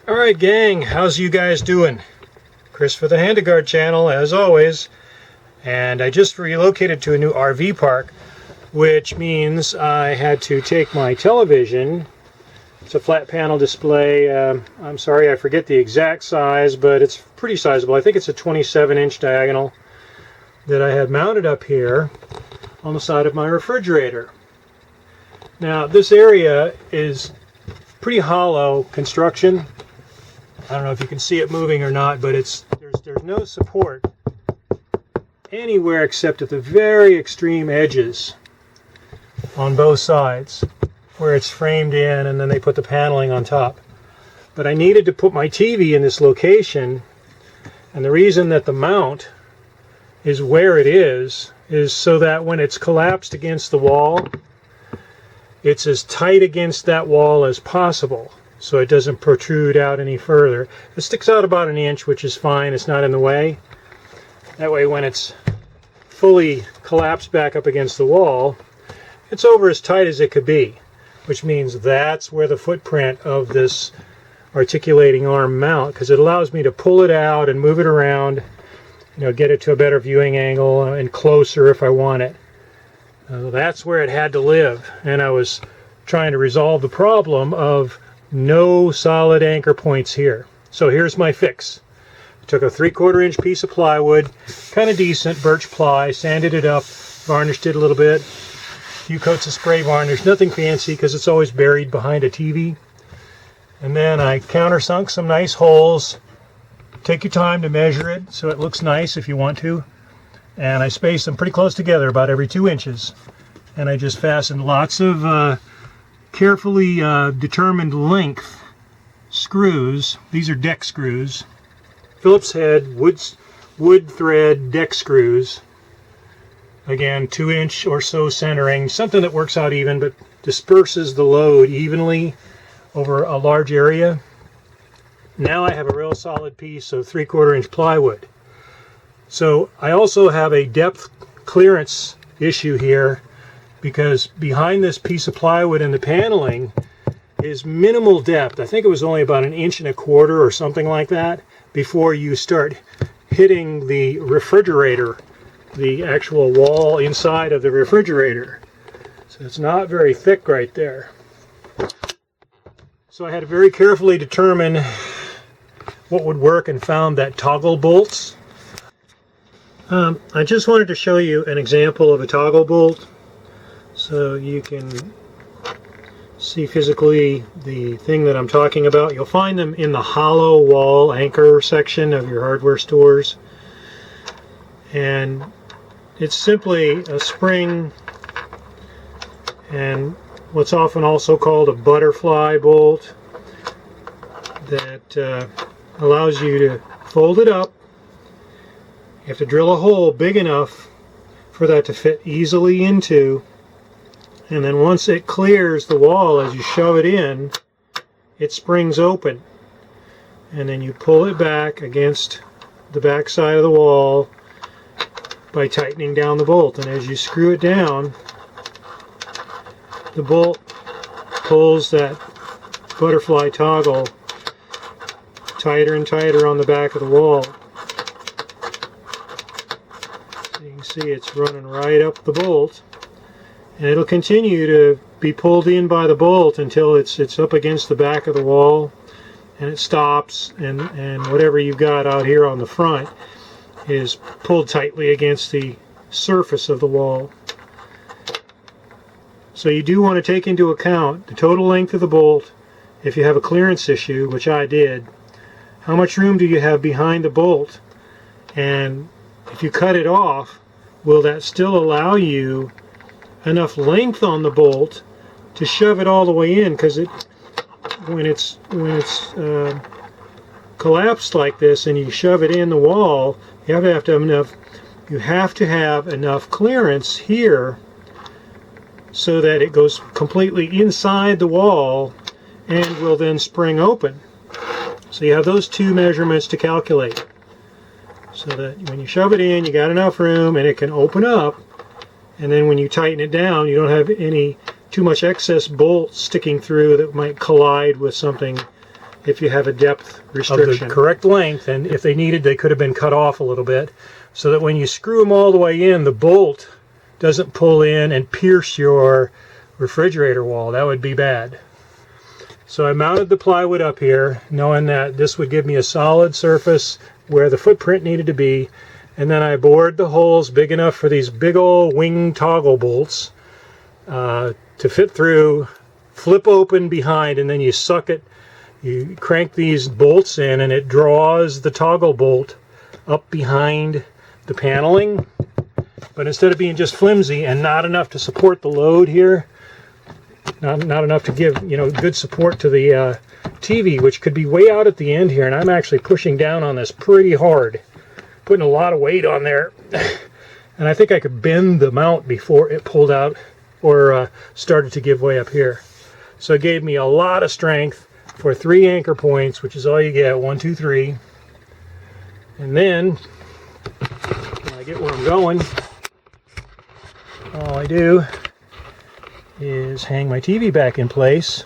Alright gang, how's you guys doing? Chris for the Handiguard channel as always, and I just relocated to a new RV park, which means I had to take my television. It's a flat panel display. I'm sorry I forget the exact size, but it's pretty sizable. I think it's a 27-inch diagonal that I had mounted up here on the side of my refrigerator. Now this area is pretty hollow construction. I don't know if you can see it moving or not, but there's no support anywhere except at the very extreme edges on both sides where it's framed in, and then they put the paneling on top. But I needed to put my TV in this location, and the reason that the mount is where it is so that when it's collapsed against the wall, it's as tight against that wall as possible, so it doesn't protrude out any further. It sticks out about an inch, which is fine. It's not in the way. That way when it's fully collapsed back up against the wall, it's over as tight as it could be, which means that's where the footprint of this articulating arm mount, because it allows me to pull it out and move it around, get it to a better viewing angle and closer if I want it. That's where it had to live, and I was trying to resolve the problem of no solid anchor points here. So here's my fix. I took a 3/4 inch piece of plywood, kind of decent birch ply, sanded it up, varnished it a little bit, a few coats of spray varnish, nothing fancy because it's always buried behind a TV. And then I countersunk some nice holes. Take your time to measure it so it looks nice if you want to. And I spaced them pretty close together, about every 2 inches. And I just fastened lots of carefully determined length screws. These are deck screws. Phillips head wood thread deck screws. Again, 2-inch or so centering, something that works out even but disperses the load evenly over a large area. Now I have a real solid piece of 3/4 inch plywood. So I also have a depth clearance issue here, because behind this piece of plywood and the paneling is minimal depth. I think it was only about 1.25 inches or something like that before you start hitting the refrigerator, the actual wall inside of the refrigerator. So it's not very thick right there. So I had to very carefully determine what would work and found that toggle bolts. I just wanted to show you an example of a toggle bolt so you can see physically the thing that I'm talking about. You'll find them in the hollow wall anchor section of your hardware stores. And it's simply a spring and what's often also called a butterfly bolt that allows you to fold it up. You have to drill a hole big enough for that to fit easily into, and then once it clears the wall as you shove it in, it springs open, and then you pull it back against the back side of the wall by tightening down the bolt. And as you screw it down, the bolt pulls that butterfly toggle tighter and tighter on the back of the wall. So you can see it's running right up the bolt, and it'll continue to be pulled in by the bolt until it's up against the back of the wall, and it stops, and whatever you've got out here on the front is pulled tightly against the surface of the wall. So you do want to take into account the total length of the bolt if you have a clearance issue, which I did. How much room do you have behind the bolt? And if you cut it off, will that still allow you enough length on the bolt to shove it all the way in? Because when it's collapsed like this and you shove it in the wall, you have to have enough clearance here so that it goes completely inside the wall and will then spring open. So you have those two measurements to calculate, so that when you shove it in, you got enough room and it can open up, and then when you tighten it down, you don't have too much excess bolt sticking through that might collide with something if you have a depth restriction. Of the correct length, and if they needed, they could have been cut off a little bit, so that when you screw them all the way in, the bolt doesn't pull in and pierce your refrigerator wall. That would be bad. So I mounted the plywood up here, knowing that this would give me a solid surface where the footprint needed to be, and then I bored the holes big enough for these big old wing toggle bolts to fit through, flip open behind, and then you suck it. You crank these bolts in and it draws the toggle bolt up behind the paneling. But instead of being just flimsy and not enough to support the load here, not enough to give, you know, good support to the TV, which could be way out at the end here, and I'm actually pushing down on this pretty hard, putting a lot of weight on there. And I think I could bend the mount before it pulled out or started to give way up here. So it gave me a lot of strength for 3 anchor points, which is all you get, 1, 2, 3. And then, when I get where I'm going, all I do is hang my TV back in place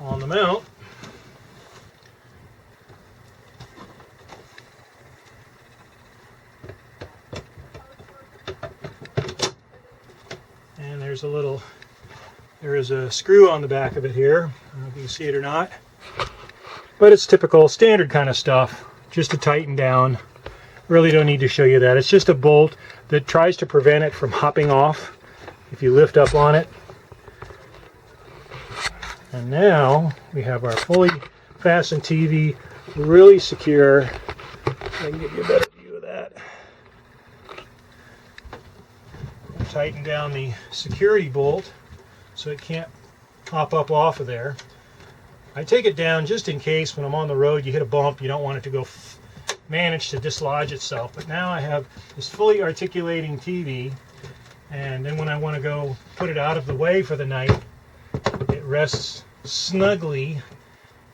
on the mount. And there is a screw on the back of it here. I don't know if you can see it or not. But it's typical, standard kind of stuff, just to tighten down. Really don't need to show you that. It's just a bolt that tries to prevent it from hopping off if you lift up on it. And now we have our fully fastened TV, really secure. I can give you a better view of that. Tighten down the security bolt so it can't hop up off of there. I take it down just in case when I'm on the road you hit a bump, you don't want it to go manage to dislodge itself. But now I have this fully articulating TV, and then when I want to go put it out of the way for the night, it rests snugly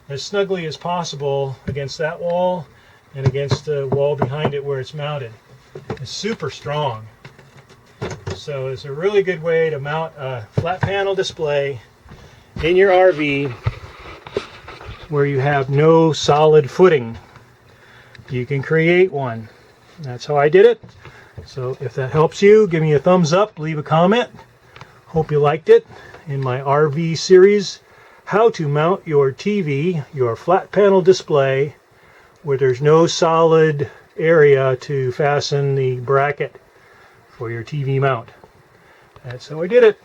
as possible against that wall and against the wall behind it where it's mounted. It's super strong. So it's a really good way to mount a flat panel display in your RV where you have no solid footing. You can create one. That's how I did it. So if that helps you, give me a thumbs up, leave a comment. Hope you liked it in my RV series, how to mount your TV, your flat panel display, where there's no solid area to fasten the bracket for your TV mount. That's how I did it.